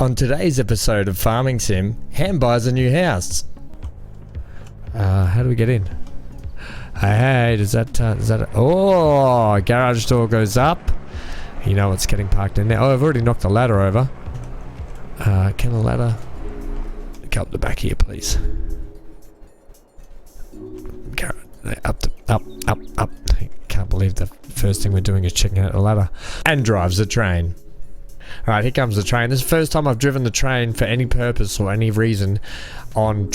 On today's episode of Farming Sim, Ham buys a new house. How do we get in? Hey, does that oh, garage door goes up. You know it's getting parked in there. Oh, I've already knocked the ladder over. Can the ladder go up the back here, please? Up. Can't believe the first thing we're doing is checking out the ladder. And drives the train. Alright, here comes the train. This is the first time I've driven the train for any purpose or any reason on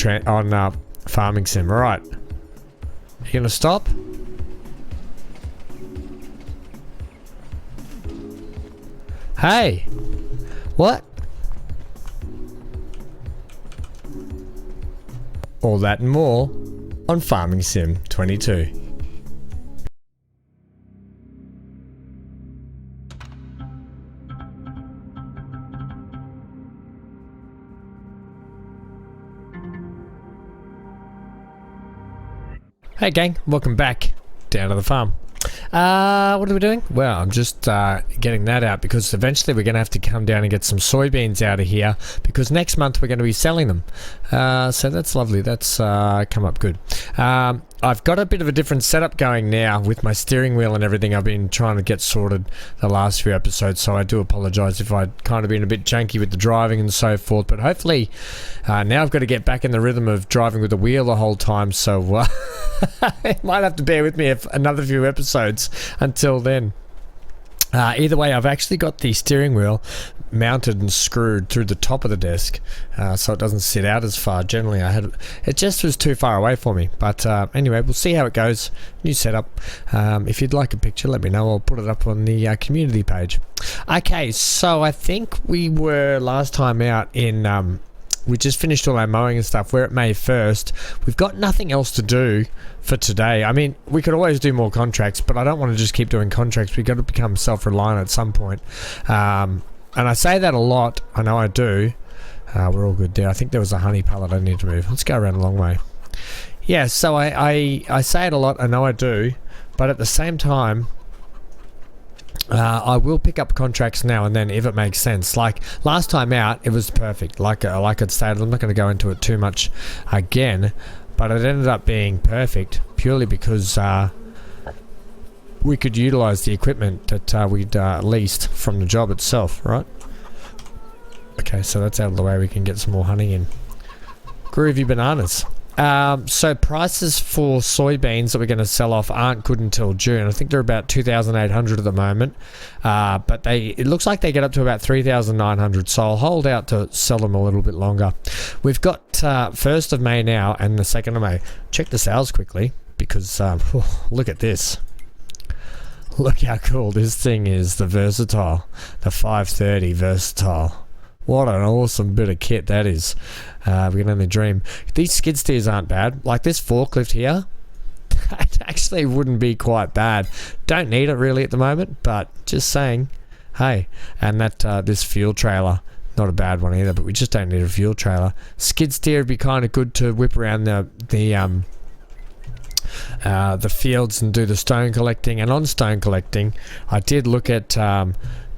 Farming Sim. Alright. You gonna stop? Hey! What? All that and more on Farming Sim 22. Hey gang, welcome back down to the farm. What are we doing? Well, I'm just getting that out because eventually we're going to have to come down and get some soybeans out of here because next month we're going to be selling them. So that's lovely. That's come up good. I've got a bit of a different setup going now with my steering wheel and everything. I've been trying to get sorted the last few episodes, so I do apologise if I'd kind of been a bit janky with the driving and so forth, but hopefully now I've got to get back in the rhythm of driving with the wheel the whole time, so might have to bear with me another few episodes until then. Either way, I've actually got the steering wheel mounted and screwed through the top of the desk, so it doesn't sit out as far. Generally it just was too far away for me, but anyway, we'll see how it goes. New setup. If you'd like a picture, let me know. I'll put it up on the community page. Okay, so I think we were last time out in we just finished all our mowing and stuff. We're at May 1st. We've got nothing else to do for today. I mean, we could always do more contracts, but I don't want to just keep doing contracts. We've got to become self-reliant at some point. And I say that a lot. I know I do. We're all good there. I think there was a honey pallet I need to move. Let's go around a long way. Yeah, so I say it a lot. I know I do. But at the same time, I will pick up contracts now and then if it makes sense. Like last time out, it was perfect. Like I'd stated, I'm not going to go into it too much again. But it ended up being perfect purely because we could utilize the equipment that we'd leased from the job itself, right? Okay, so that's out of the way. We can get some more honey in. Groovy bananas. So prices for soybeans that we're going to sell off aren't good until June. I think they're about 2,800 at the moment, but it looks like they get up to about 3,900. So I'll hold out to sell them a little bit longer. We've got 1st of May now and the 2nd of May. Check the sales quickly because look at this. Look how cool this thing is. The Versatile, the 530 Versatile. What an awesome bit of kit that is. We can only dream. These skid steers aren't bad. Like this forklift here, that actually wouldn't be quite bad. Don't need it really at the moment, but just saying. Hey, and that this fuel trailer, not a bad one either, but we just don't need a fuel trailer. Skid steer would be kind of good to whip around the fields and do the stone collecting. And on stone collecting, I did look at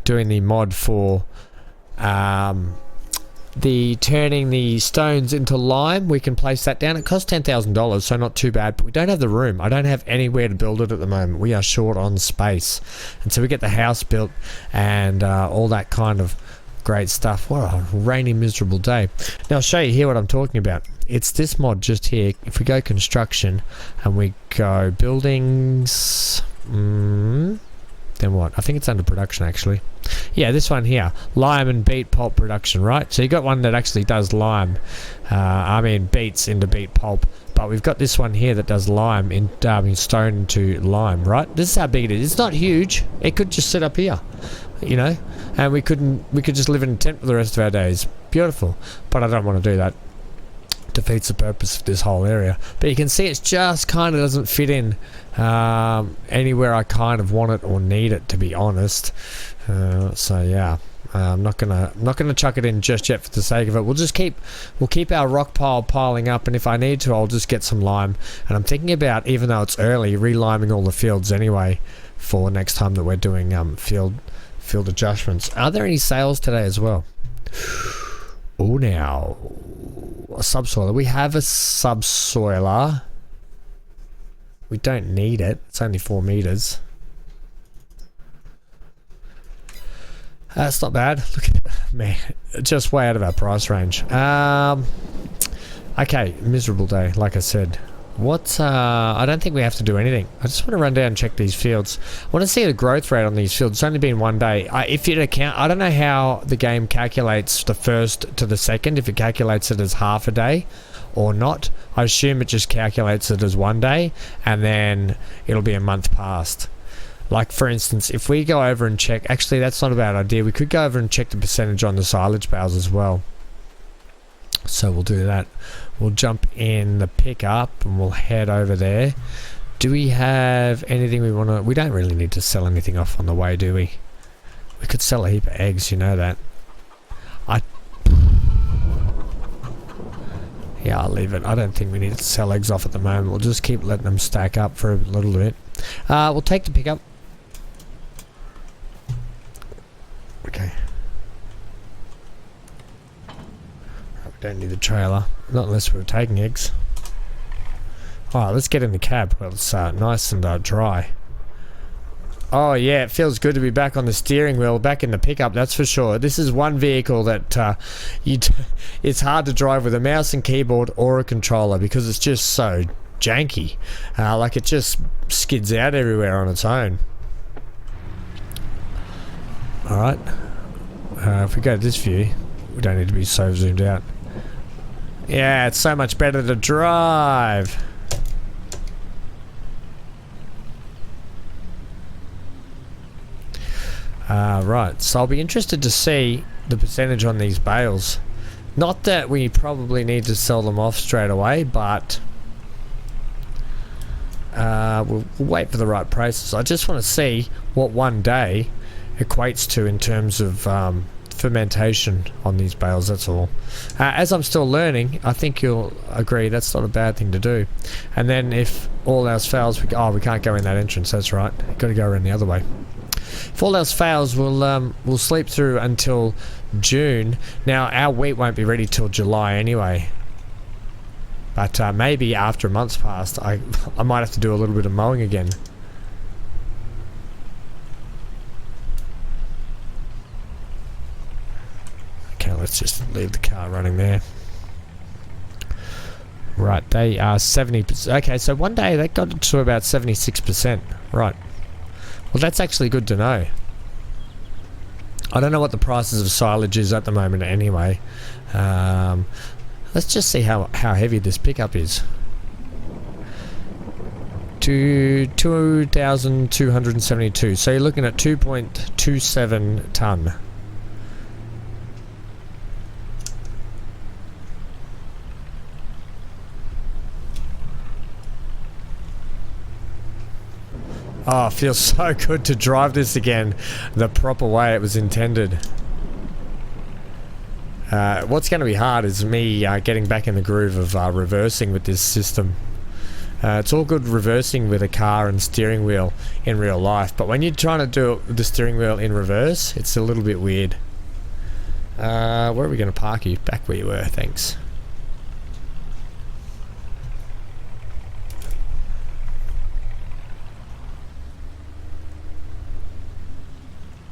doing the mod for the turning the stones into lime. We can place that down. It costs $10,000, so not too bad, but we don't have the room. I don't have anywhere to build it at the moment. We are short on space, and so we get the house built and all that kind of great stuff. What a rainy, miserable day. Now I'll show you here what I'm talking about. It's this mod just here. If we go construction and we go buildings, then what? I think it's under production actually. Yeah, this one here, lime and beet pulp production, right? So you got one that actually does lime, beets into beet pulp, but we've got this one here that does lime in stone into lime, right? This is how big it is. It's not huge. It could just sit up here, you know, and we could just live in a tent for the rest of our days. Beautiful, but I don't want to do that. Defeats the purpose of this whole area. But you can see it's just kind of doesn't fit in anywhere I kind of want it or need it, to be honest. So yeah, I'm not gonna chuck it in just yet for the sake of it. We'll keep our rock pile piling up, and if I need to, I'll just get some lime. And I'm thinking about, even though it's early, reliming all the fields anyway for next time that we're doing field adjustments. Are there any sales today as well? Oh, now a subsoiler. We have a subsoiler. We don't need it. It's only 4 meters. That's not bad. Look at man, just way out of our price range. Okay, miserable day, like I said. I don't think we have to do anything. I just want to run down and check these fields. I want to see the growth rate on these fields. It's only been 1 day. If you account, I don't know how the game calculates the first to the second, if it calculates it as half a day or not. I assume it just calculates it as 1 day, and then it'll be a month past. Like, for instance, if we go over and check... Actually, that's not a bad idea. We could go over and check the percentage on the silage bales as well. So we'll do that. We'll jump in the pickup and we'll head over there. Do we have anything we want to... We don't really need to sell anything off on the way, do we? We could sell a heap of eggs, you know that. Yeah, I'll leave it. I don't think we need to sell eggs off at the moment. We'll just keep letting them stack up for a little bit. We'll take the pickup. Okay. We don't need the trailer. Not unless we were taking eggs. Alright, let's get in the cab. Well, it's nice and dry. Oh yeah, it feels good to be back on the steering wheel, back in the pickup, that's for sure. This is one vehicle that it's hard to drive with a mouse and keyboard or a controller because it's just so janky. Like it just skids out everywhere on its own. Alright, if we go to this view, we don't need to be so zoomed out. Yeah, it's so much better to drive. Right, so I'll be interested to see the percentage on these bales. Not that we probably need to sell them off straight away, but we'll wait for the right prices. I just want to see what 1 day equates to in terms of fermentation on these bales, that's all. As I'm still learning, I think you'll agree that's not a bad thing to do. And then if all else fails, we can't go in that entrance, that's right. Got to go around the other way. If all else fails, we'll sleep through until June. Now, our wheat won't be ready till July anyway. But maybe after a month's passed, I might have to do a little bit of mowing again. Okay, let's just leave the car running there. Right, they are 70%. Okay, so 1 day they got to about 76%. Right. Well, that's actually good to know. I don't know what the prices of silage is at the moment anyway. Let's just see how heavy this pickup is. 2,272. So you're looking at 2.27 tonne. Oh, it feels so good to drive this again the proper way it was intended. What's going to be hard is me getting back in the groove of reversing with this system. It's all good reversing with a car and steering wheel in real life, but when you're trying to do it with the steering wheel in reverse, it's a little bit weird. Where are we going to park you? Back where you were, thanks.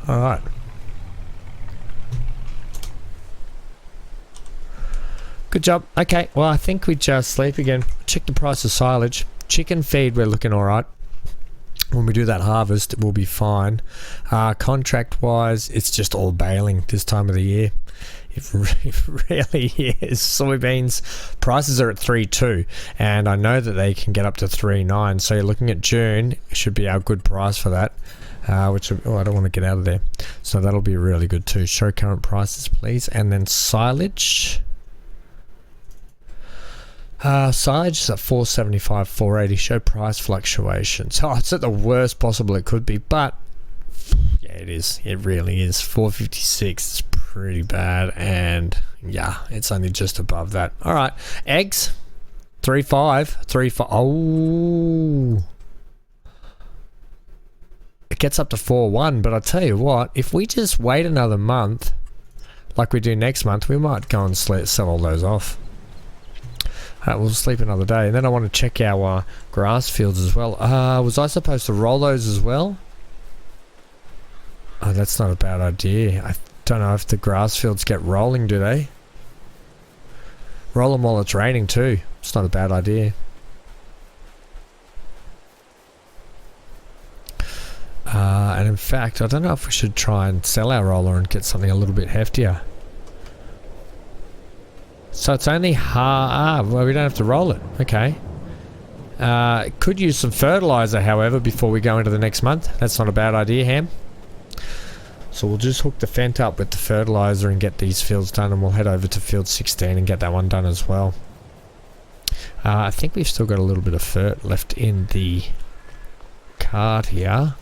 Alright. Good job. Okay, well I think we just sleep again. Check the price of silage. Chicken feed, we're looking alright. When we do that harvest, we'll be fine. Contract wise, it's just all baling this time of the year. It really is. Soybeans prices are at 3.2 and I know that they can get up to 3.9, so you're looking at June. It should be our good price for that. Which, oh, I don't want to get out of there. So that'll be really good too. Show current prices, please. And then silage. Silage is at 475, 480. Show price fluctuations. Oh, it's at the worst possible it could be, but yeah, it is. It really is. 456. It's pretty bad, and yeah, it's only just above that. All right, eggs. 3.5. 3.5. Oh. It gets up to 4.1, but I tell you what, if we just wait another month, like we do next month, we might go and sell all those off. We'll sleep another day. And then I want to check our grass fields as well. Was I supposed to roll those as well? Oh, that's not a bad idea. I don't know if the grass fields get rolling, do they? Roll them while it's raining too. It's not a bad idea. And in fact, I don't know if we should try and sell our roller and get something a little bit heftier. So it's only well, we don't have to roll it. Okay. Could use some fertilizer, however, before we go into the next month. That's not a bad idea, Ham. So we'll just hook the Fent up with the fertilizer and get these fields done, and we'll head over to field 16 and get that one done as well. I think we've still got a little bit of fert left in the cart here.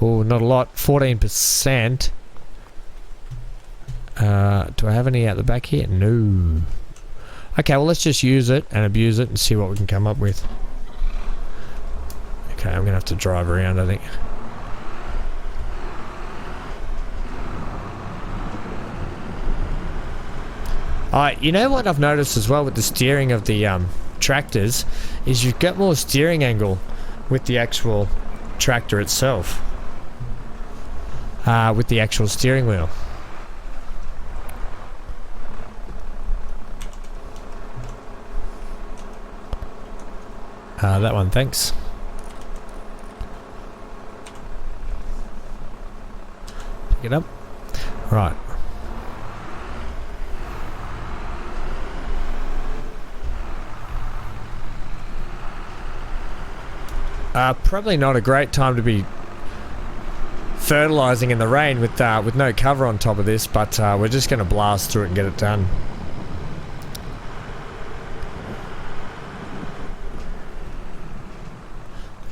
Oh, not a lot. 14%. Do I have any out the back here? No. Okay, well, let's just use it and abuse it and see what we can come up with. Okay, I'm going to have to drive around, I think. You know what I've noticed as well with the steering of the tractors is you've got more steering angle with the actual tractor itself. With the actual steering wheel. That one, thanks. Pick it up. Right. Probably not a great time to be fertilizing in the rain with no cover on top of this, but we're just going to blast through it and get it done.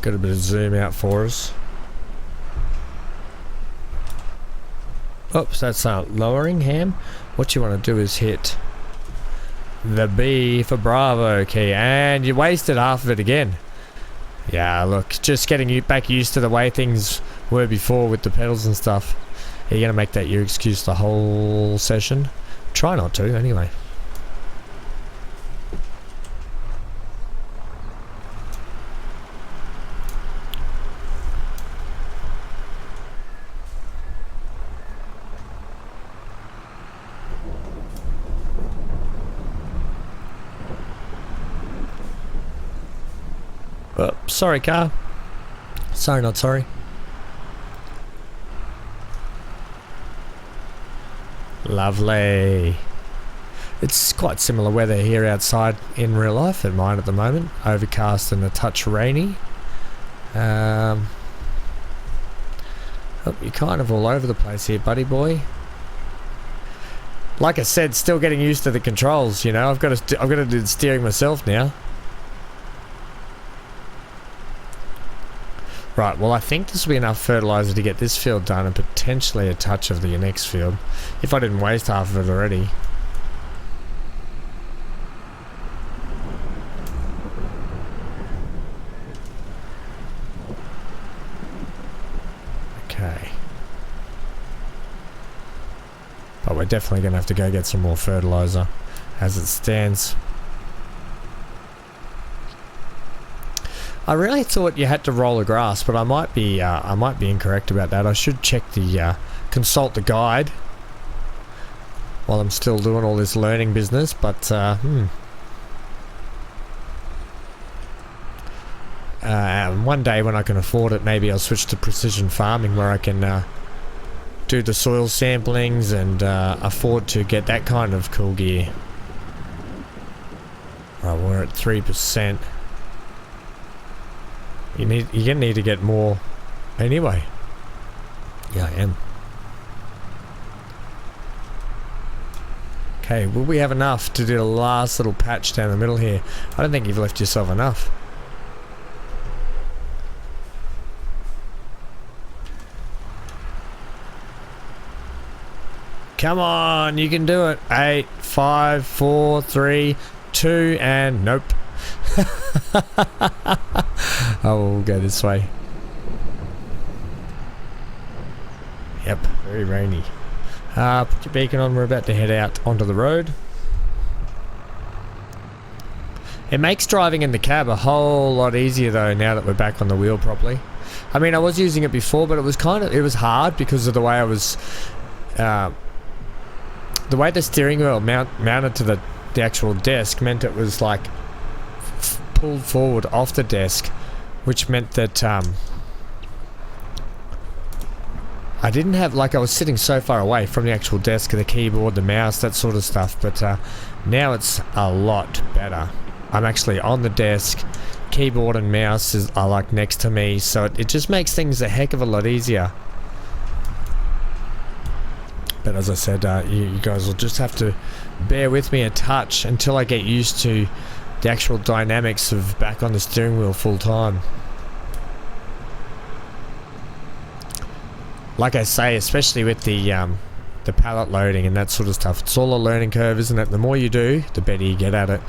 Got a bit of zoom out for us. Oops, that's lowering, Ham. What you want to do is hit the B for Bravo key, and you wasted half of it again. Yeah, look, just getting you back used to the way things were before with the pedals and stuff. Are you going to make that your excuse the whole session? Try not to, anyway. Oh, sorry, car. Sorry, not sorry. Lovely. It's quite similar weather here outside in real life at mine at the moment. Overcast and a touch rainy. Oh, you're kind of all over the place here, buddy boy. Like I said, still getting used to the controls. You know, I've got to do the steering myself now. Right, well, I think this will be enough fertilizer to get this field done and potentially a touch of the next field, if I didn't waste half of it already. Okay. But we're definitely going to have to go get some more fertilizer as it stands. I really thought you had to roll the grass, but I might be incorrect about that. I should check the consult the guide while I'm still doing all this learning business. But one day when I can afford it, maybe I'll switch to precision farming where I can do the soil samplings and afford to get that kind of cool gear. Right, we're at 3%. You're gonna need to get more anyway. Yeah, I am. Okay, will we have enough to do the last little patch down the middle here? I don't think you've left yourself enough. Come on, you can do it. 8, 5, 4, 3, 2, and nope. Oh, we'll go this way. Yep, very rainy. Put your beacon on, we're about to head out onto the road. It makes driving in the cab a whole lot easier though now that we're back on the wheel properly. I mean, I was using it before, but it was hard because of the way I was, the way the steering wheel mounted to the actual desk meant it was like pulled forward off the desk, which meant that I didn't have, like, I was sitting so far away from the actual desk, the keyboard, the mouse, that sort of stuff, but now it's a lot better. I'm actually on the desk, keyboard and mouse are like next to me, so it just makes things a heck of a lot easier. But as I said, you guys will just have to bear with me a touch until I get used to the actual dynamics of back on the steering wheel full time. Like I say, especially with the pallet loading and that sort of stuff, it's all a learning curve, isn't it? The more you do, the better you get at it.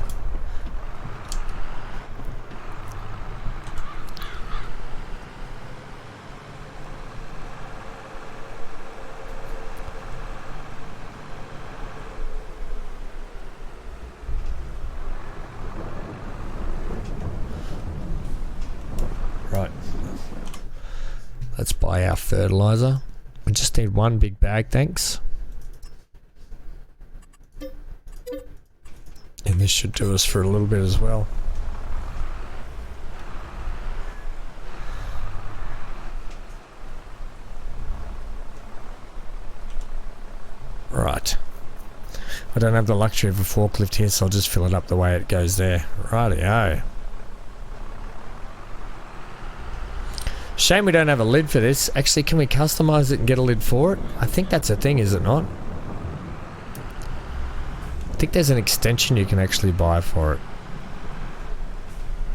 Right. Let's buy our fertilizer. We just need one big bag, thanks. And this should do us for a little bit as well. Right. I don't have the luxury of a forklift here, so I'll just fill it up the way it goes there. Rightio. Shame we don't have a lid for this. Actually, can we customize it and get a lid for it? I think that's a thing, is it not? I think there's an extension you can actually buy for it.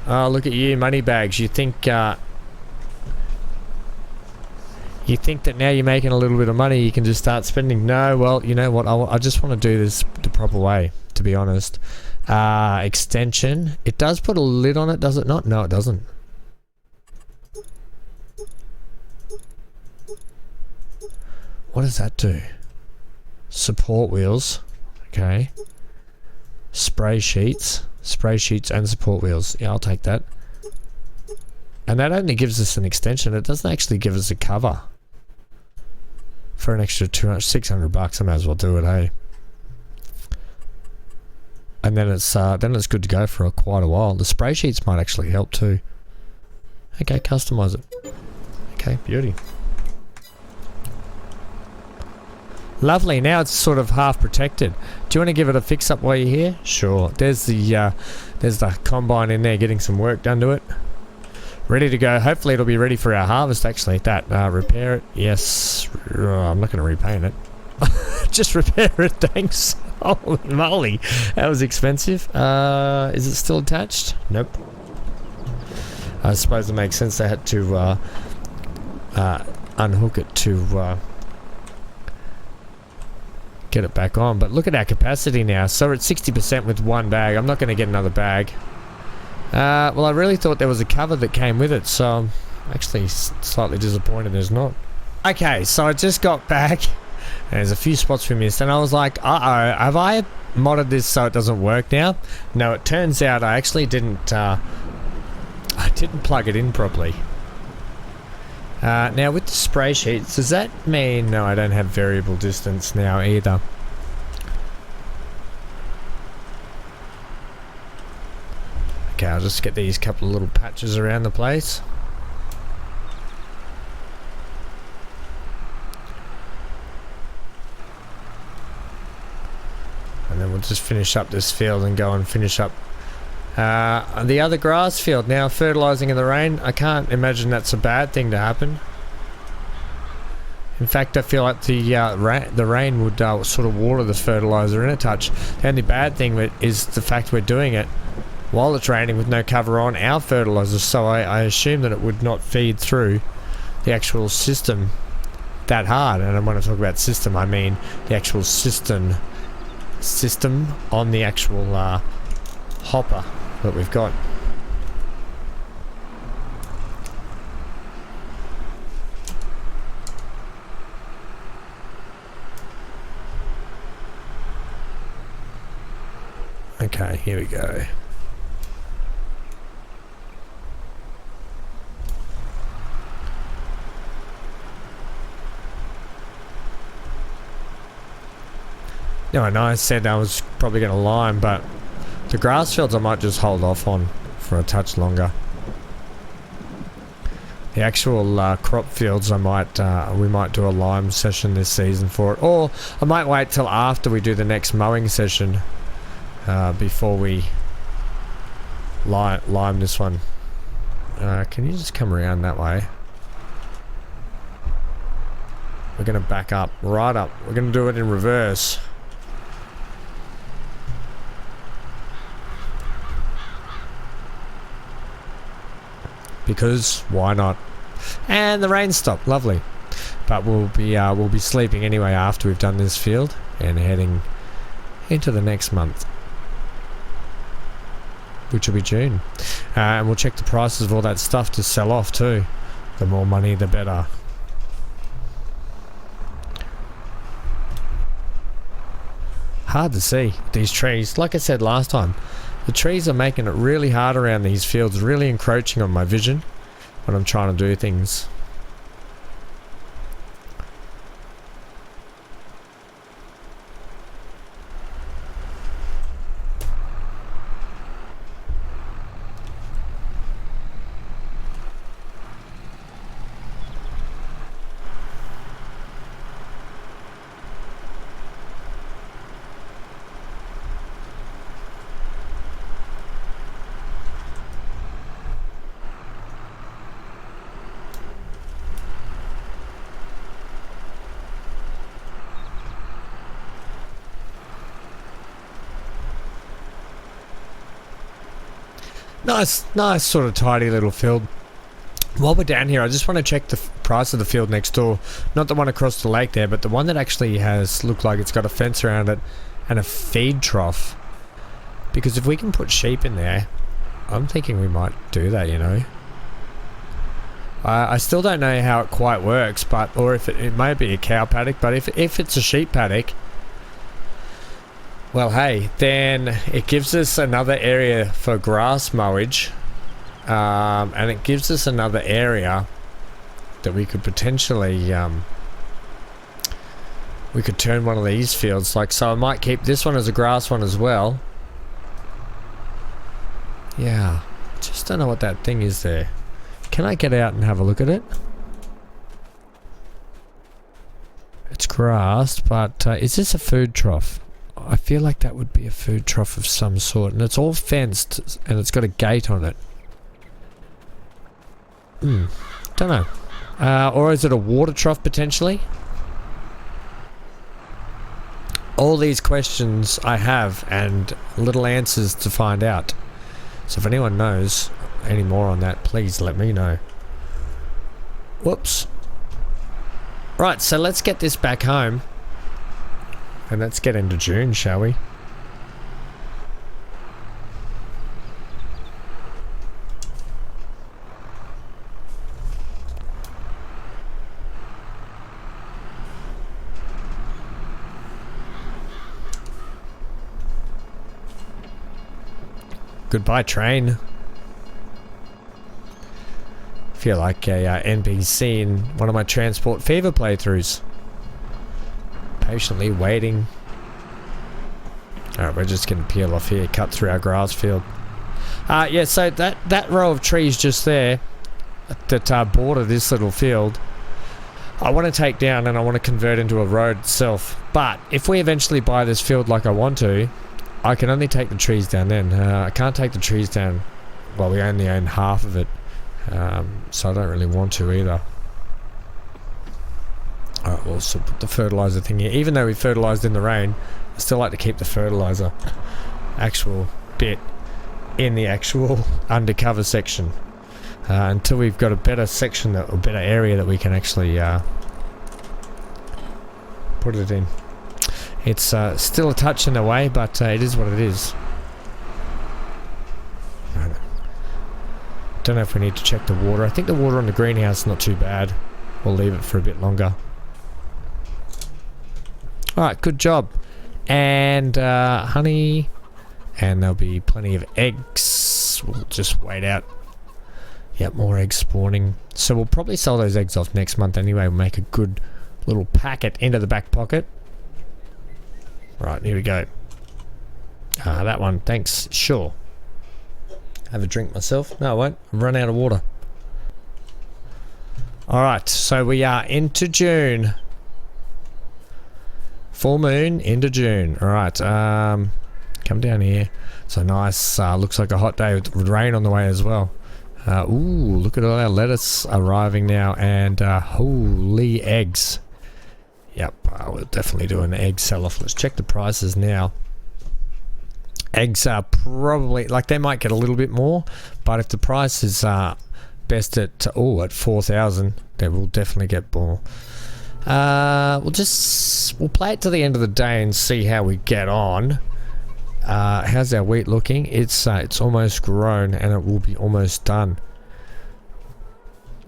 Oh, look at you, money bags. You think that now you're making a little bit of money, you can just start spending. No, well, you know what? I just want to do this the proper way, to be honest. Extension. It does put a lid on it, does it not? No, it doesn't. What does that do? Support wheels. Okay. Spray sheets and support wheels. Yeah, I'll take that. And that only gives us an extension. It doesn't actually give us a cover. For an extra 600 bucks, I might as well do it, hey. And then it's good to go for quite a while. The spray sheets might actually help too. Okay, customize it. Okay, beauty. Lovely, now it's sort of half protected. Do you want to give it a fix up while you're here? Sure. There's the combine in there getting some work done to it. Ready to go. Hopefully it'll be ready for our harvest actually. Repair it. Yes. I'm not going to repaint it. Just repair it, thanks. Holy moly. That was expensive. Is it still attached? Nope. I suppose it makes sense they had to unhook it to get it back on. But look at our capacity now. So we're at 60% with one bag. I'm not going to get another bag. Well, I really thought there was a cover that came with it, so I'm actually slightly disappointed there's not. Okay, so I just got back. There's a few spots we missed, and I was like, uh-oh, have I modded this so it doesn't work now? No, it turns out I actually didn't, I didn't plug it in properly. Now with the spray sheets, does that mean... No, I don't have variable distance now either. Okay, I'll just get these couple of little patches around the place. And then we'll just finish up this field and go and finish up the other grass field. Now, fertilizing in the rain, I can't imagine that's a bad thing to happen. In fact, I feel like the rain would sort of water the fertilizer in a touch. The only bad thing is the fact we're doing it while it's raining with no cover on our fertilizer, so I assume that it would not feed through the actual system that hard. And when I talk about system, I mean the actual system on the actual hopper that we've got. Okay, here we go. Now, I know I said I was probably going to lime, but the grass fields I might just hold off on for a touch longer. The actual crop fields, we might do a lime session this season for it, or I might wait till after we do the next mowing session before we lime this one. Can you just come around that way? We're going to back up, right up. We're going to do it in reverse. Because why not? And the rain stopped, lovely. But we'll be sleeping anyway after we've done this field and heading into the next month, which will be June. And we'll check the prices of all that stuff to sell off too. The more money, the better. Hard to see these trees. Like I said last time, the trees are making it really hard around these fields, really encroaching on my vision when I'm trying to do things. Nice sort of tidy little field. While we're down here, I just want to check the price of the field next door. Not the one across the lake there, but the one that actually has looked like it's got a fence around it and a feed trough. Because if we can put sheep in there, I'm thinking we might do that, you know. I still don't know how it quite works, but or if it may be a cow paddock, but if it's a sheep paddock, well, hey, then it gives us another area for grass mowage, and it gives us another area that we could potentially, we could turn one of these fields, like, so I might keep this one as a grass one as well. Yeah, just don't know what that thing is there. Can I get out and have a look at it? It's grass, but is this a food trough? I feel like that would be a food trough of some sort, and it's all fenced and it's got a gate on it. Don't know. Or is it a water trough potentially? All these questions I have and little answers to find out. So if anyone knows any more on that, please let me know. Whoops. Right, so let's get this back home. And let's get into June, shall we? Goodbye, train. Feel like a NPC in one of my Transport Fever playthroughs. Patiently waiting. Alright, we're just going to peel off here, cut through our grass field. Yeah, so that row of trees just there that border this little field, I want to take down and I want to convert into a road itself. But if we eventually buy this field like I want to, I can only take the trees down then. I can't take the trees down, well, we only own half of it, so I don't really want to either. Alright, we'll also put the fertilizer thing here. Even though we fertilized in the rain, I still like to keep the fertilizer actual bit in the actual undercover section until we've got a better section, or better area that we can actually put it in. It's still a touch in the way, but it is what it is. Don't know if we need to check the water. I think the water on the greenhouse is not too bad. We'll leave it for a bit longer. Alright, good job. And honey and there'll be plenty of eggs. We'll just wait out. Yep, more eggs spawning. So we'll probably sell those eggs off next month anyway. We'll make a good little packet into the back pocket. Right, here we go. That one, thanks. Sure. Have a drink myself. No, I won't. I've run out of water. Alright, so we are into June. Full moon into June. Alright, come down here. So nice. Looks like a hot day with rain on the way as well. Ooh, look at all our lettuce arriving now, and holy eggs. Yep, we'll definitely do an egg sell-off. Let's check the prices now. Eggs are probably, like, they might get a little bit more, but if the price is best at 4,000, they will definitely get more. We'll play it to the end of the day and see how we get on. How's our wheat looking? It's almost grown, and it will be almost done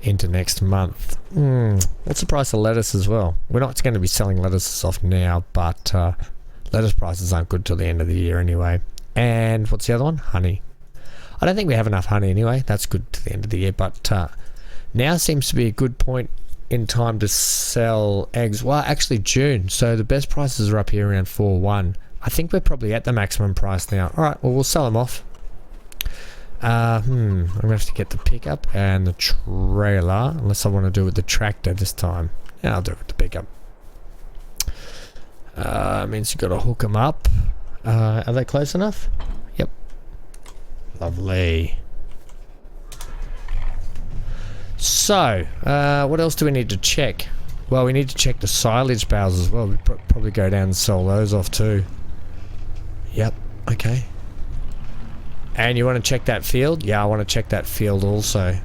into next month. What's the price of lettuce as well? We're not going to be selling lettuces off now, but lettuce prices aren't good till the end of the year anyway. And what's the other one? Honey. I don't think we have enough honey anyway. That's good to the end of the year, but now seems to be a good point in time to sell eggs. Well, actually June, so the best prices are up here around 4.1. I think we're probably at the maximum price now. Alright, well, we'll sell them off. I'm gonna have to get the pickup and the trailer, unless I want to do it with the tractor this time. Yeah, I'll do it with the pickup. Means you got to hook them up. Are they close enough? Yep. Lovely. So, what else do we need to check? Well, we need to check the silage bales as well. We'd probably go down and sell those off too. Yep, okay. And you want to check that field? Yeah, I want to check that field also.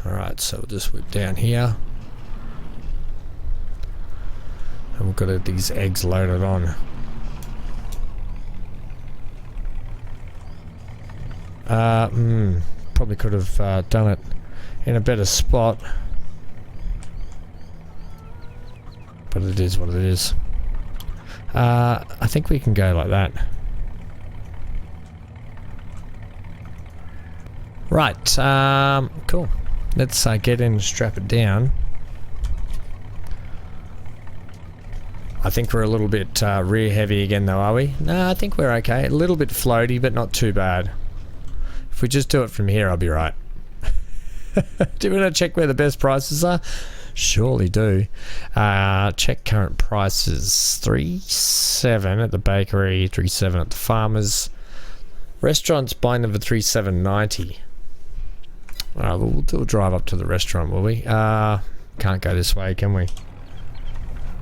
Alright, so we'll just whip down here. And we've got these eggs loaded on. Probably could have done it in a better spot. But it is what it is. I think we can go like that. Right, cool. Let's get in and strap it down. I think we're a little bit rear heavy again though, are we? No, I think we're okay. A little bit floaty, but not too bad. If we just do it from here, I'll be right. Do we want to check where the best prices are? Surely do. Check current prices. 3.7 at the bakery, 3.7 at the farmers. Restaurants buying them for 3.790. We'll drive up to the restaurant, will we? Can't go this way, can we?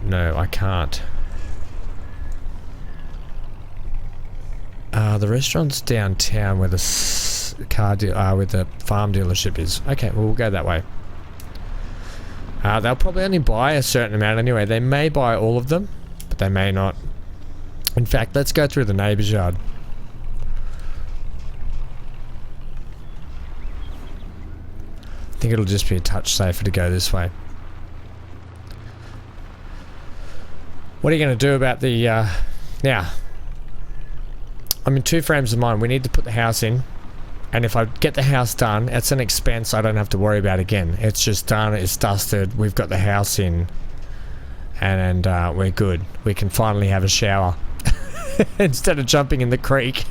No, I can't. The restaurant's downtown where the where the farm dealership is. Okay, well, we'll go that way. They'll probably only buy a certain amount anyway. They may buy all of them, but they may not. In fact, let's go through the neighbour's yard. I think it'll just be a touch safer to go this way. What are you going to do about the... now, I'm in 2 frames of mind. We need to put the house in. And if I get the house done, it's an expense I don't have to worry about again. It's just done, it's dusted, we've got the house in, and we're good. We can finally have a shower instead of jumping in the creek.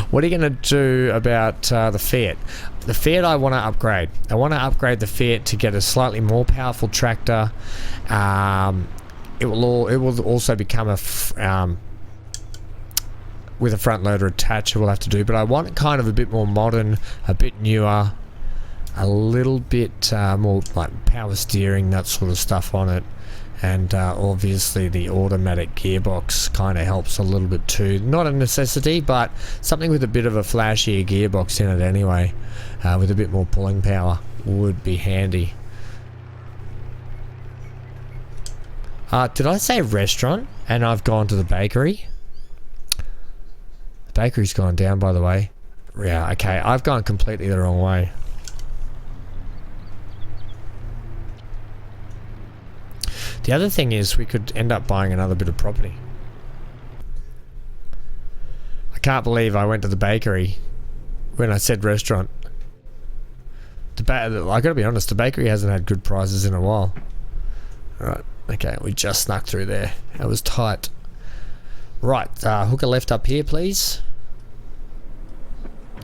What are you going to do about the Fiat? The Fiat I want to upgrade. I want to upgrade the Fiat to get a slightly more powerful tractor. It will also become a... with a front loader attached, we'll have to do, but I want it kind of a bit more modern, a bit newer, a little bit more like power steering, that sort of stuff on it, and obviously the automatic gearbox kind of helps a little bit too. Not a necessity, but something with a bit of a flashier gearbox in it anyway, with a bit more pulling power would be handy. Did I say restaurant and I've gone to the bakery? The bakery's gone down, by the way. Yeah, okay, I've gone completely the wrong way. The other thing is we could end up buying another bit of property. I can't believe I went to the bakery when I said restaurant. I gotta be honest, the bakery hasn't had good prices in a while. Alright, okay, we just snuck through there. That was tight. Right, hooker left up here, please.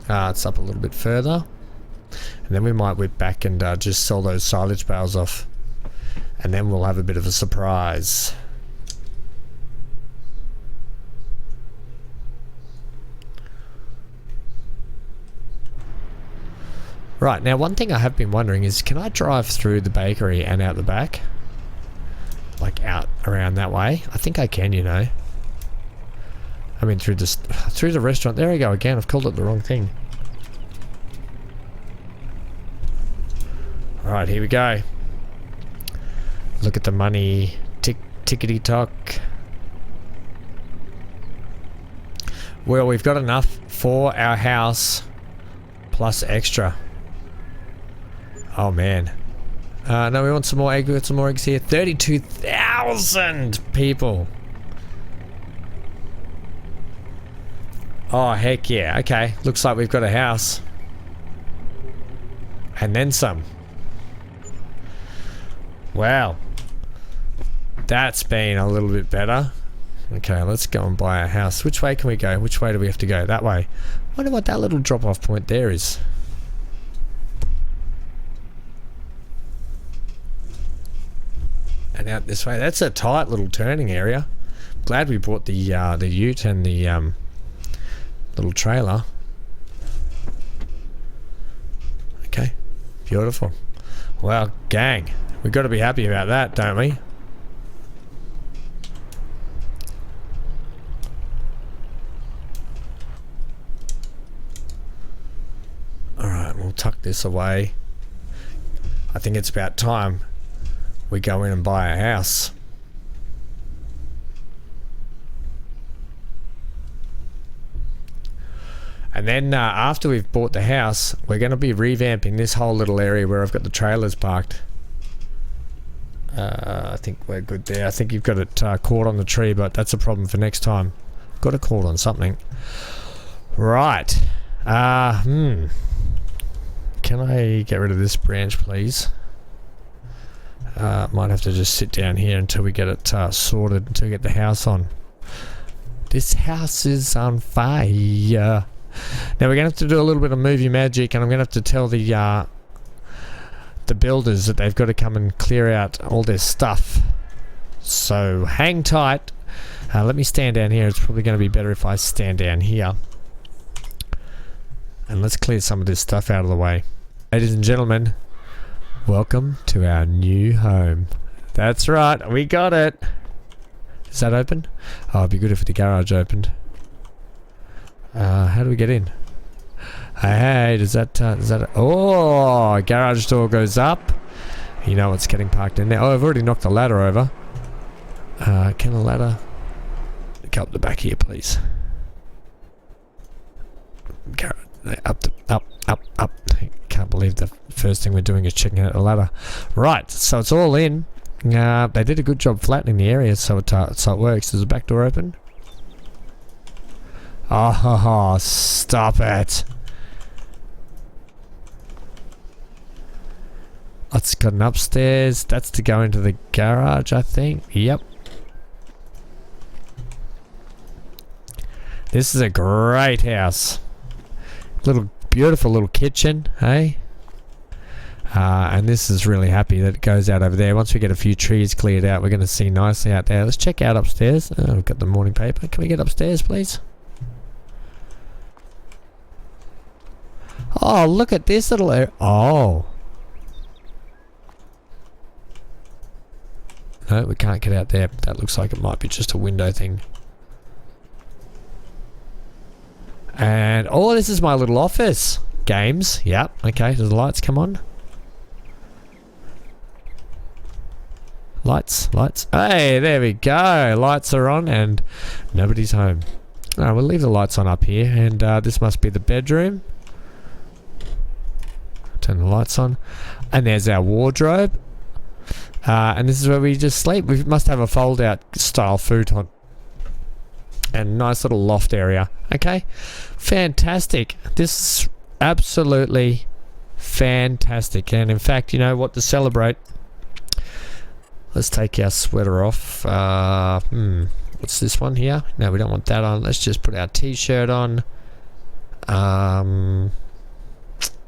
It's up a little bit further. And then we might whip back and just sell those silage bales off. And then we'll have a bit of a surprise. Right, now one thing I have been wondering is, can I drive through the bakery and out the back? Like out around that way? I think I can, you know. I mean through the restaurant. There we go again, I've called it the wrong thing. Alright, here we go. Look at the money. Tickety tock. Well, we've got enough for our house plus extra. Oh man. No, we want some more eggs. We got some more eggs here. 32,000 people. Oh heck yeah. Okay, looks like we've got a house. And then some. Wow. That's been a little bit better. Okay, let's go and buy a house. Which way can we go? Which way do we have to go? That way. I wonder what that little drop-off point there is. And out this way. That's a tight little turning area. Glad we bought the ute and the little trailer. Okay, beautiful. Well, gang, we've got to be happy about that, don't we? Alright, we'll tuck this away. I think it's about time we go in and buy a house. And then after we've bought the house, we're going to be revamping this whole little area where I've got the trailers parked. I think we're good there. I think you've got it caught on the tree, but that's a problem for next time. Got it caught on something. Right. Can I get rid of this branch, please? Might have to just sit down here until we get it sorted, until we get the house on. This house is on fire. Now we're going to have to do a little bit of movie magic, and I'm going to have to tell the builders that they've got to come and clear out all their stuff. So hang tight. Let me stand down here. It's probably going to be better if I stand down here. And let's clear some of this stuff out of the way. Ladies and gentlemen, welcome to our new home. That's right, we got it. Is that open? Oh, it'd be good if the garage opened. How do we get in? Hey, does that oh, garage door goes up. You know it's getting parked in there. Oh, I've already knocked the ladder over. Can the ladder go up the back here, please? Up. Can't believe the first thing we're doing is checking out the ladder. Right, so it's all in. They did a good job flattening the area, so it works. Is the back door open? Oh, stop it. It's got an upstairs. That's to go into the garage, I think. Yep. This is a great house. Beautiful little kitchen, hey? And this is really happy that it goes out over there. Once we get a few trees cleared out, we're going to see nicely out there. Let's check out upstairs. Oh, we've got the morning paper. Can we get upstairs, please? Oh, look at this little area. Oh. No, we can't get out there. That looks like it might be just a window thing. And, oh, this is my little office. Games. Yep. Okay, do the lights come on? Lights. Hey, there we go. Lights are on and nobody's home. Alright, we'll leave the lights on up here. And this must be the bedroom. Turn the lights on. And there's our wardrobe. And this is where we just sleep. We must have a fold-out style futon. And a nice little loft area. Okay, fantastic. This is absolutely fantastic. And in fact, you know what, to celebrate, let's take our sweater off. What's this one here? No, we don't want that on. Let's just put our t-shirt on.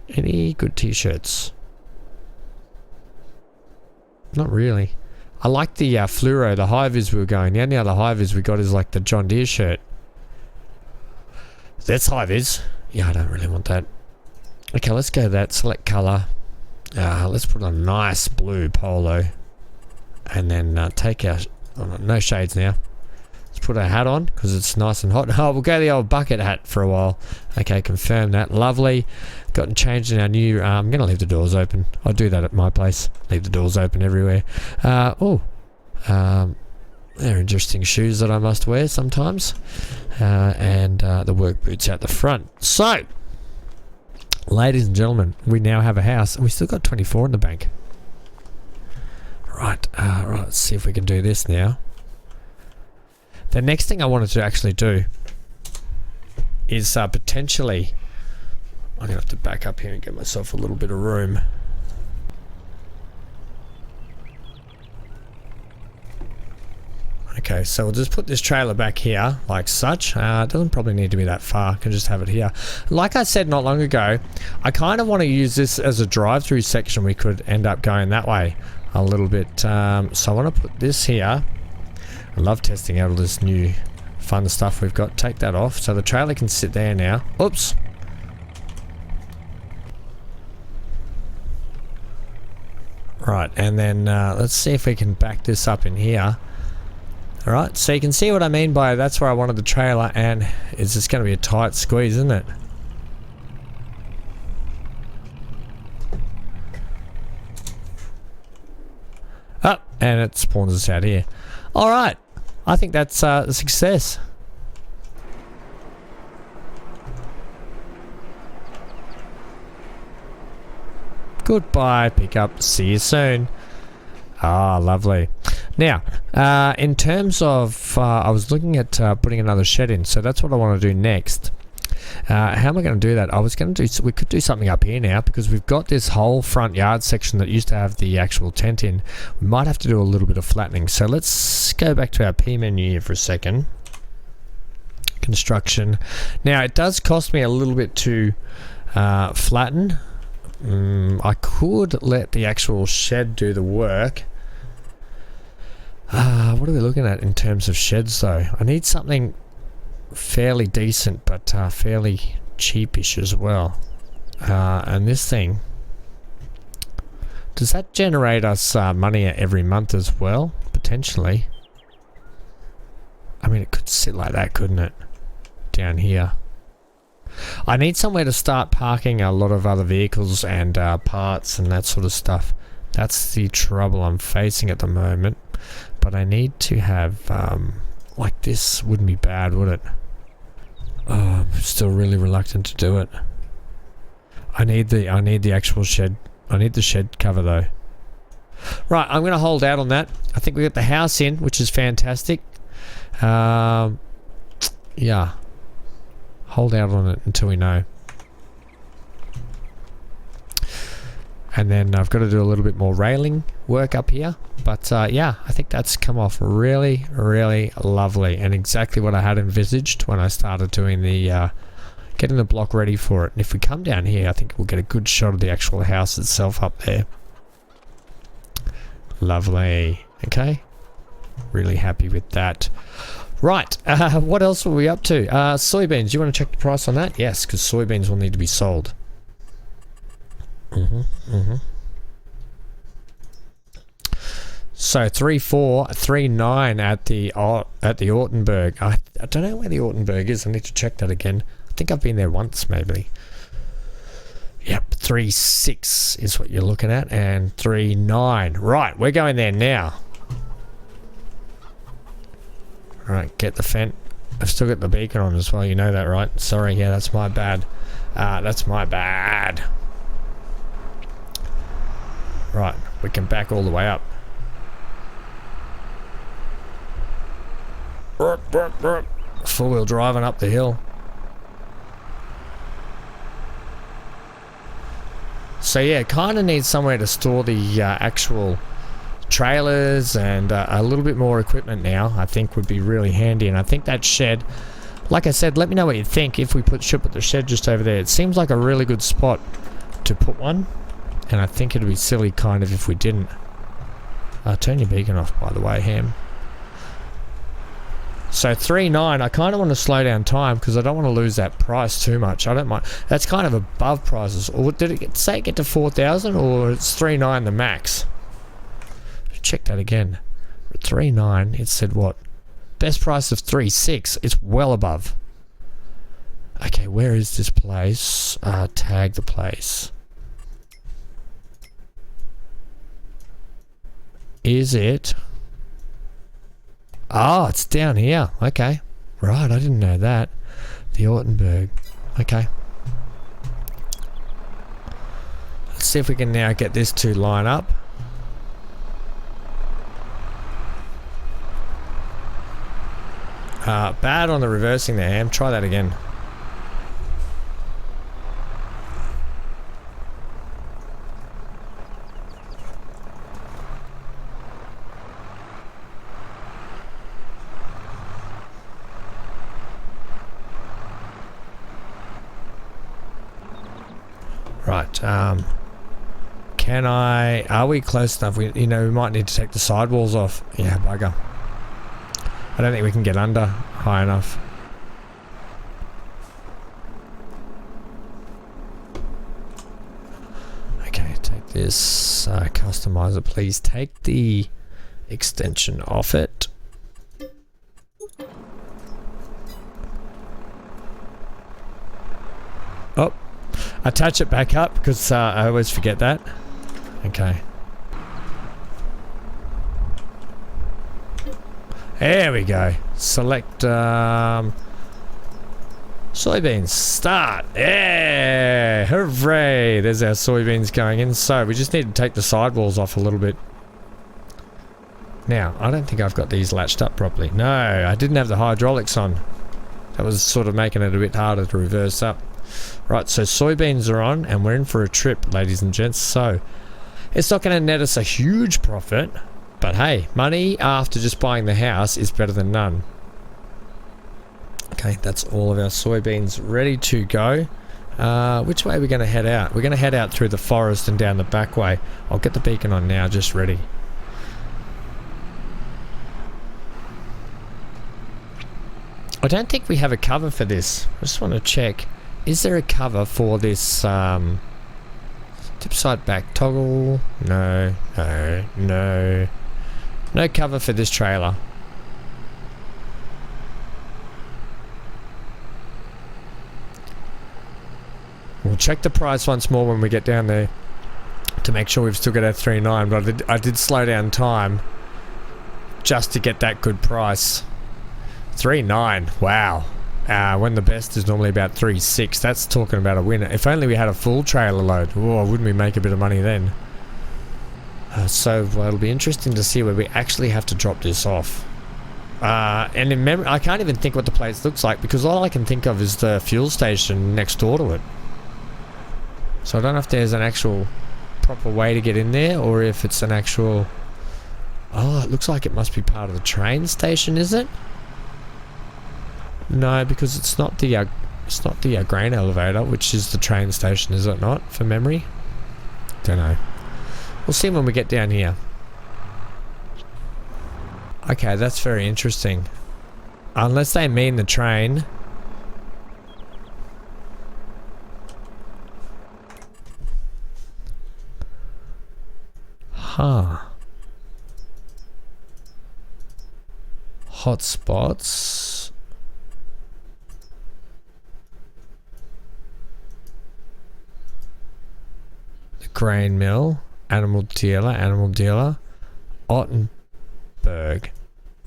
Any good t-shirts? Not really. I like the fluoro, the high-vis we were going. The only other high-vis we got is like the John Deere shirt. That's high-vis. Yeah, I don't really want that. Okay, let's go that. Select colour. Let's put on a nice blue polo. And then take our... Oh, no shades now. Let's put our hat on because it's nice and hot. Oh, we'll go the old bucket hat for a while. Okay, confirm that. Lovely. Gotten changed in our new... I'm going to leave the doors open. I do that at my place. Leave the doors open everywhere. They're interesting shoes that I must wear sometimes. And the work boots out the front. So, ladies and gentlemen, we now have a house. And we still got 24 in the bank. Right, let's see if we can do this now. The next thing I wanted to actually do is potentially... I'm going to have to back up here and get myself a little bit of room. Okay, so we'll just put this trailer back here, like such. It doesn't probably need to be that far. I can just have it here. Like I said not long ago, I kind of want to use this as a drive-through section. We could end up going that way a little bit. So I want to put this here. I love testing out all this new fun stuff we've got. Take that off. So the trailer can sit there now. Oops. Right, and then let's see if we can back this up in here. Alright, so you can see what I mean by that's where I wanted the trailer, and it's just going to be a tight squeeze, isn't it? Up, and it spawns us out here. Alright, I think that's a success. Goodbye, pickup. See you soon. Ah, lovely. Now, in terms of, I was looking at putting another shed in, so that's what I want to do next. How am I going to do that? I was going to do, we could do something up here now because we've got this whole front yard section that used to have the actual tent in. We might have to do a little bit of flattening. So let's go back to our P menu here for a second. Construction. Now, it does cost me a little bit to flatten. I could let the actual shed do the work. What are we looking at in terms of sheds though? I need something fairly decent but fairly cheapish as well. And this thing, does that generate us money every month as well? Potentially. I mean, it could sit like that, couldn't it? Down here. I need somewhere to start parking a lot of other vehicles and parts and that sort of stuff. That's the trouble I'm facing at the moment. But I need to have, like this wouldn't be bad, would it? Oh, I'm still really reluctant to do it. I need the actual shed. I need the shed cover though. Right, I'm going to hold out on that. I think we got the house in, which is fantastic. Yeah. Hold out on it until we know. And then I've got to do a little bit more railing work up here. But yeah, I think that's come off really, really lovely. And exactly what I had envisaged when I started doing the... getting the block ready for it. And if we come down here, I think we'll get a good shot of the actual house itself up there. Lovely. Okay. Really happy with that. Right, what else were we up to? Soybeans, you want to check the price on that? Yes, because soybeans will need to be sold. So 3,439 at the Ortenberg. I don't know where the Ortenberg is. I need to check that again. I think I've been there once, maybe. Yep, 3,6 is what you're looking at, and 3,9. Right, we're going there now. Alright, get the fence. I've still got the beacon on as well, you know that, right? Sorry, yeah, that's my bad. That's my bad. Right, we can back all the way up. Four-wheel driving up the hill. So yeah, kind of need somewhere to store the actual trailers and a little bit more equipment now. I think would be really handy, and I think that shed, like I said, let me know what you think if we should put the shed just over there. It seems like a really good spot to put one, and I think it'd be silly kind of if we didn't. Turn your beacon off, by the way, Ham. So 3.9, I kind of want to slow down time because I don't want to lose that price too much. I don't mind. That's kind of above prices. Or did it say it get to 4,000, or it's 3.9 the max? Check that again. 3.9, it said what? Best price of 3.6. It's well above. Okay, where is this place? Tag the place. Is it? Oh, it's down here. Okay. Right, I didn't know that. The Ortenberg. Okay. Let's see if we can now get this to line up. Bad on the reversing there, Ham. Try that again. Right, are we close enough? We might need to take the sidewalls off. Yeah, bugger. I don't think we can get under high enough. Okay, take this, customize it, please. Take the extension off it. Oh. Attach it back up because I always forget that. Okay. There we go. Select soybeans. Start. Yeah! Hooray! There's our soybeans going in. So we just need to take the sidewalls off a little bit. Now, I don't think I've got these latched up properly. No, I didn't have the hydraulics on. That was sort of making it a bit harder to reverse up. Right, so soybeans are on and we're in for a trip, ladies and gents. So it's not going to net us a huge profit, but hey, money after just buying the house is better than none. Okay, that's all of our soybeans ready to go. Which way are we going to head out? We're going to head out through the forest and down the back way. I'll get the beacon on now, just ready. I don't think we have a cover for this. I just want to check. Is there a cover for this tip side back toggle? No, no, no. No cover for this trailer. We'll check the price once more when we get down there to make sure we've still got our 3.9, but I did slow down time just to get that good price. 3.9, wow. When the best is normally about 3.6, that's talking about a winner. If only we had a full trailer load. Oh, wouldn't we make a bit of money then? So it'll be interesting to see where we actually have to drop this off. And in memory, I can't even think what the place looks like because all I can think of is the fuel station next door to it. So I don't know if there's an actual proper way to get in there or if it's an actual... Oh, it looks like it must be part of the train station, is it? No, because it's not the grain elevator, which is the train station, is it not? For memory? Don't know. We'll see when we get down here. Okay, that's very interesting. Unless they mean the train. Huh. Hotspots. The grain mill. Animal dealer. Ottenberg.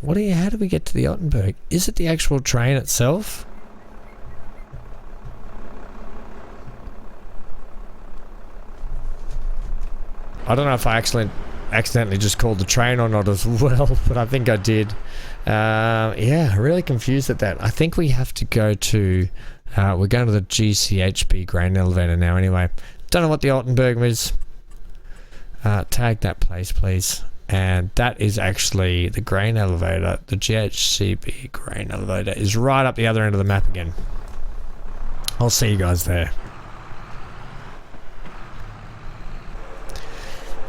How do we get to the Ottenberg? Is it the actual train itself? I don't know if I accidentally just called the train or not as well, but I think I did. Yeah, really confused at that. I think we have to go to... we're going to the GCHB grain elevator now anyway. Don't know what the Altenberg is. Tag that place, please. And that is actually the grain elevator. The GHCB grain elevator is right up the other end of the map again. I'll see you guys there.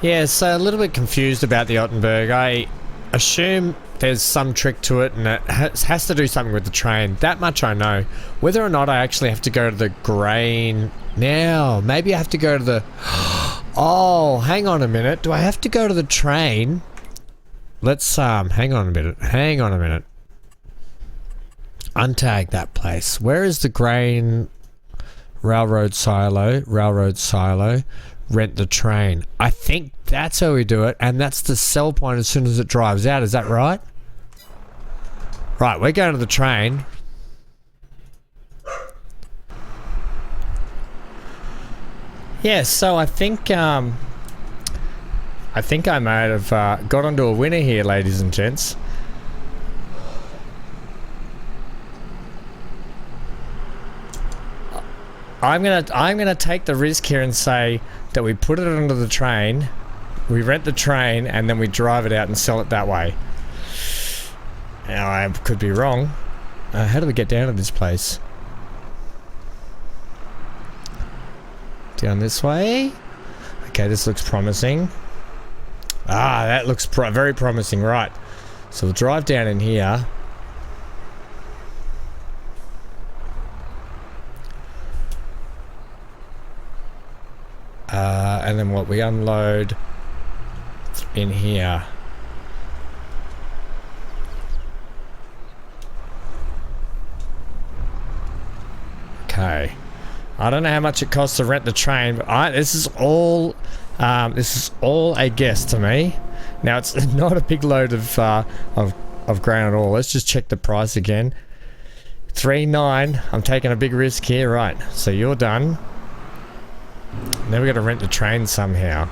Yeah, so a little bit confused about the Altenberg. I assume there's some trick to it and it has to do something with the train. That much I know. Whether or not I actually have to go to the grain now. Maybe I have to go to the... Oh, hang on a minute. Do I have to go to the train? Let's, hang on a minute. Hang on a minute. Untag that place. Where is the grain? Railroad silo. Railroad silo. Rent the train. I think that's how we do it, and that's the sell point as soon as it drives out. Is that right? Right, we're going to the train. Yeah, so I think I might have got onto a winner here, ladies and gents. I'm gonna take the risk here and say that we put it onto the train, we rent the train, and then we drive it out and sell it that way. Now I could be wrong. How do we get down to this place? Down this way. Okay, this looks promising. Ah, that looks very promising. Right. So we'll drive down in here. And then what? We unload in here. Okay. I don't know how much it costs to rent the train, but this is all a guess to me. Now it's not a big load of grain at all. Let's just check the price again. 3.9. I'm taking a big risk here, right? So you're done. Now we got to rent the train somehow.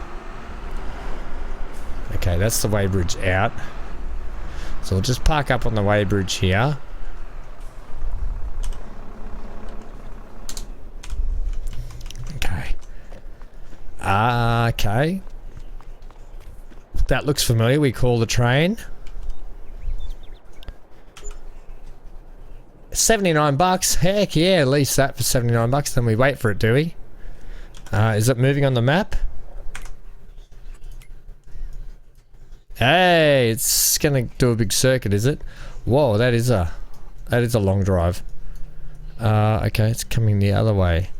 Okay, that's the weighbridge out. So we'll just park up on the weighbridge here. Okay. Okay. That looks familiar. We call the train. 79 bucks. Heck yeah, lease that for 79 bucks. Then we wait for it, do we? Is it moving on the map? Hey, it's gonna do a big circuit, is it? Whoa, that is a long drive. Okay, it's coming the other way.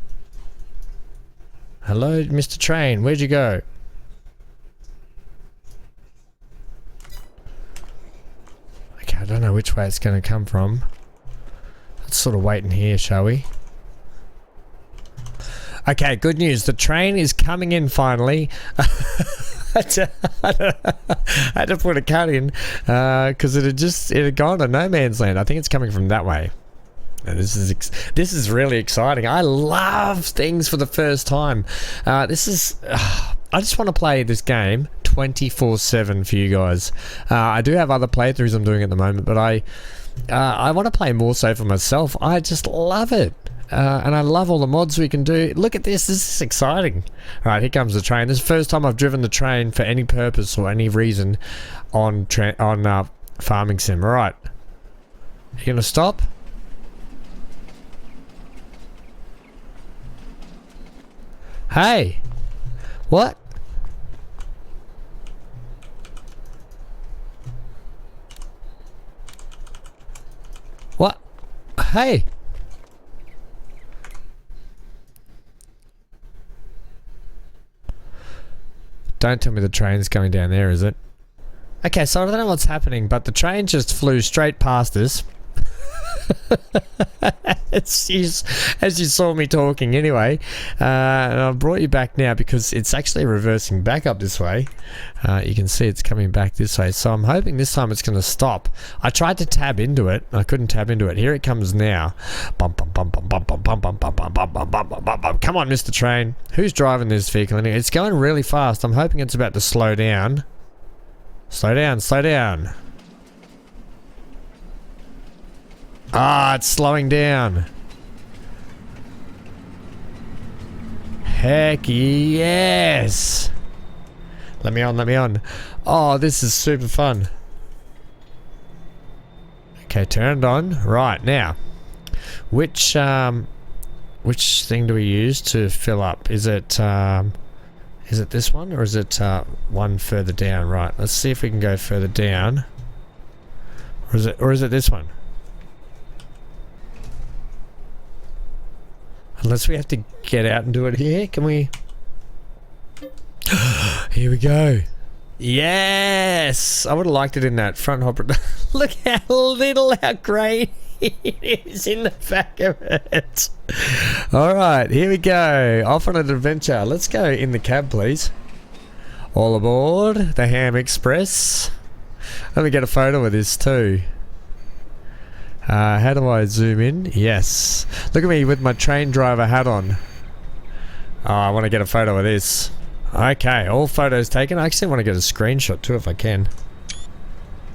Hello, Mr. Train, where'd you go? Okay, I don't know which way it's gonna come from. Let's sort of wait in here, shall we? Okay, good news. The train is coming in finally. I had to put a cut in because it had gone to no man's land. I think it's coming from that way. And this is really exciting. I love things for the first time. I just want to play this game 24/7 for you guys. I do have other playthroughs I'm doing at the moment, but I want to play more so for myself. I just love it. And I love all the mods we can do. Look at this. This is exciting. Alright, here comes the train. This is the first time I've driven the train for any purpose or any reason on Farming Sim. Alright. You gonna stop? Hey! What? What? Hey! Don't tell me the train's going down there, is it? Okay, so I don't know what's happening, but the train just flew straight past us. As you saw me talking anyway. And I brought you back now because it's actually reversing back up this way. You can see it's coming back this way. So I'm hoping this time it's going to stop. I tried to tab into it. I couldn't tab into it. Here it comes now. Bum, bum, bum, bum, bum, bum, bum, bum, bum, bum, bum, bum, bum, bum, bum. Come on, Mr. Train. Who's driving this vehicle? It's going really fast. I'm hoping it's about to slow down. Slow down, slow down. Ah, it's slowing down. Heck yes. Let me on, let me on. Oh, this is super fun. Okay, turn it on. Right, now. Which thing do we use to fill up? Is it this one, or is it one further down? Right, let's see if we can go further down. Or is it this one? Unless we have to get out and do it here, can we? Here we go. Yes! I would have liked it in that front hopper. Look how little, how grey it is in the back of it. Alright, here we go. Off on an adventure. Let's go in the cab, please. All aboard the Ham Express. Let me get a photo of this too. How do I zoom in? Yes. Look at me with my train driver hat on. Oh, I want to get a photo of this. Okay, all photos taken. I actually want to get a screenshot too if I can.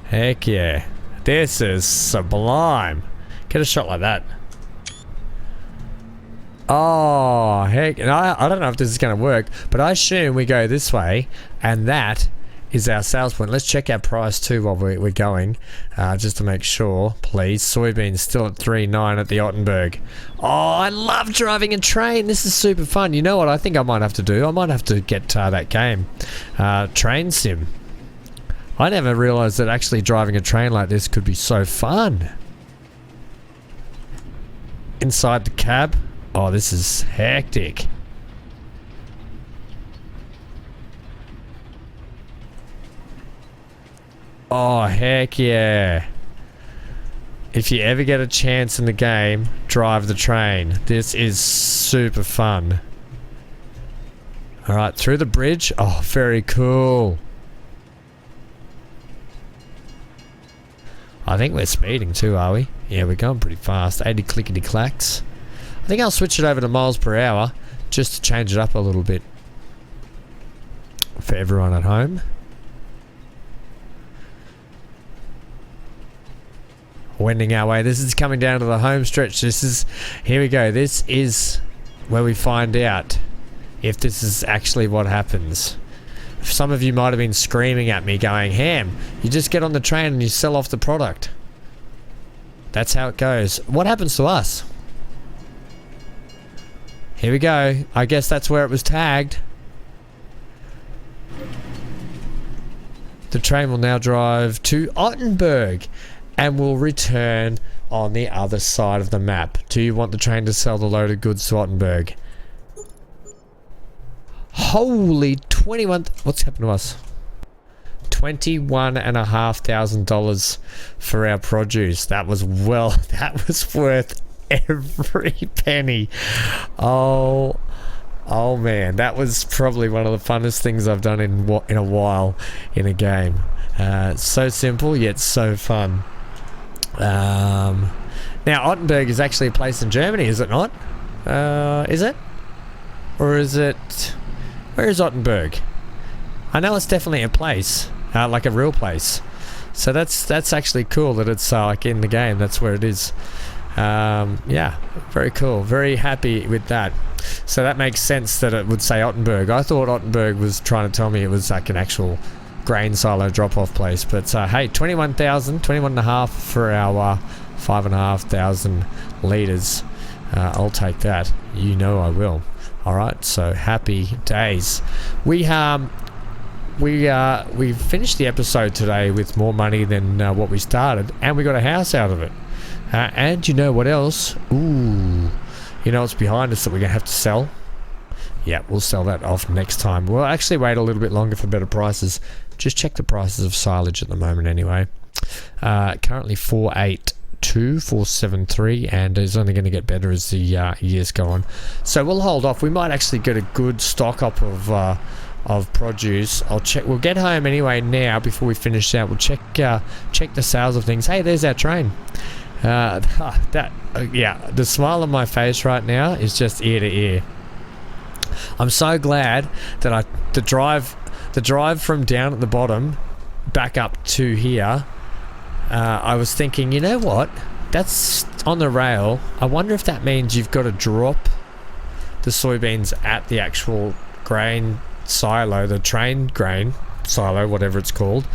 Heck yeah. This is sublime. Get a shot like that. Oh, heck. And I don't know if this is going to work, but I assume we go this way, and that is our sales point. Let's check our price too while we're going, just to make sure, please. Soybeans still at 3.9 at the Ottenberg. Oh, I love driving a train. This is super fun. You know what I think I might have to do? I might have to get that game, Train Sim. I never realized that actually driving a train like this could be so fun. Inside the cab. Oh, this is hectic. Oh, heck yeah. If you ever get a chance in the game, drive the train. This is super fun. Alright, through the bridge. Oh, very cool. I think we're speeding too, are we? Yeah, we're going pretty fast. 80 clickety clacks. I think I'll switch it over to miles per hour just to change it up a little bit for everyone at home. Wending our way. This is coming down to the home stretch. Here we go. This is where we find out if this is actually what happens. Some of you might have been screaming at me going, Ham, you just get on the train and you sell off the product. That's how it goes. What happens to us? Here we go. I guess that's where it was tagged. The train will now drive to Ottenberg and will return on the other side of the map. Do you want the train to sell the loaded goods to Ottenberg? Holy 21... What's happened to us? $21,500 for our produce. That was worth every penny. Oh man, that was probably one of the funnest things I've done in a while in a game. So simple yet so fun. Now Ottenberg is actually a place in Germany, is it not? Is it? Or is it... Where is Ottenberg? I know it's definitely a place, like a real place. So that's actually cool that it's like in the game. That's where it is. Yeah, very cool. Very happy with that. So that makes sense that it would say Ottenberg. I thought Ottenberg was trying to tell me it was like an actual grain silo drop-off place. But hey, 21.5 for our 5,500 litres. I'll take that. You know I will. Alright, so happy days. We finished the episode today with more money than what we started, and we got a house out of it. And you know what else? Ooh, you know what's behind us that we're going to have to sell? Yeah, we'll sell that off next time. We'll actually wait a little bit longer for better prices. Just check the prices of silage at the moment anyway. Currently 482, 473, and it's only going to get better as the years go on. So we'll hold off. We might actually get a good stock up of produce. I'll check. We'll get home anyway now before we finish out. We'll check the sales of things. Hey, there's our train. Yeah, the smile on my face right now is just ear to ear. I'm so glad that the drive from down at the bottom back up to here, I was thinking, you know what? That's on the rail. I wonder if that means you've got to drop the soybeans at the actual grain silo, the train grain silo, whatever it's called.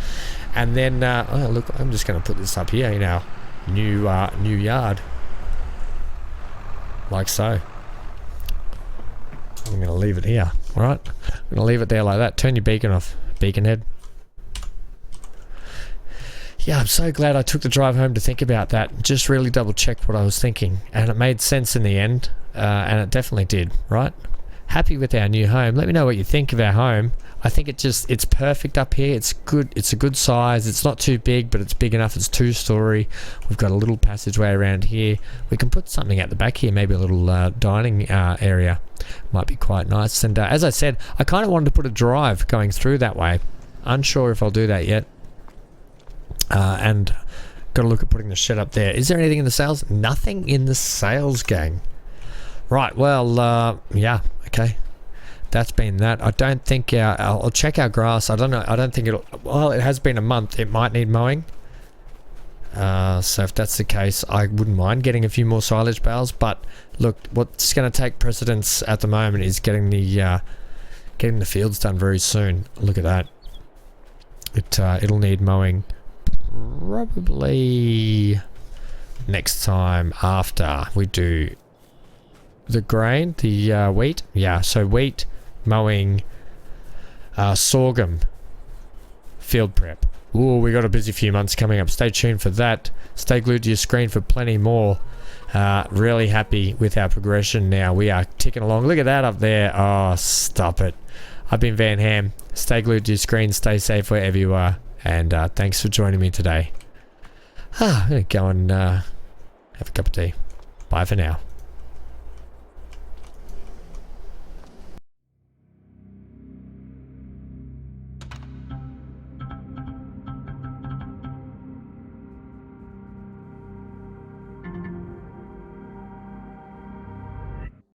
And then, oh look, I'm just going to put this up here in our new yard. Like so. I'm going to leave it here, alright? I'm going to leave it there like that. Turn your beacon off, beacon head. Yeah, I'm so glad I took the drive home to think about that. Just really double checked what I was thinking. And it made sense in the end. And it definitely did, right? Happy with our new home. Let me know what you think of our home. I think it's perfect up here. It's good. It's a good size. It's not too big, but it's big enough. It's 2-story. We've got a little passageway around here. We can put something at the back here, maybe a little dining area. Might be quite nice. And as I said, I kind of wanted to put a drive going through that way. Unsure if I'll do that yet. And got to look at putting the shed up there. Is there anything in the sales? Nothing in the sales, gang. Right, well, yeah, okay. That's been that. I don't think I'll check our grass. I don't know. I don't think it'll... Well, it has been a month. It might need mowing. So if that's the case, I wouldn't mind getting a few more silage bales. But look, what's going to take precedence at the moment is getting the fields done very soon. Look at that. It'll need mowing probably next time after we do the grain, the wheat. Yeah, so wheat, mowing, sorghum, field prep. Ooh, we got a busy few months coming up. Stay tuned for that. Stay glued to your screen for plenty more. Really happy with our progression now. We are ticking along. Look at that up there. Oh, stop it. I've been Van Ham. Stay glued to your screen. Stay safe wherever you are. And thanks for joining me today. I'm going to go and have a cup of tea. Bye for now.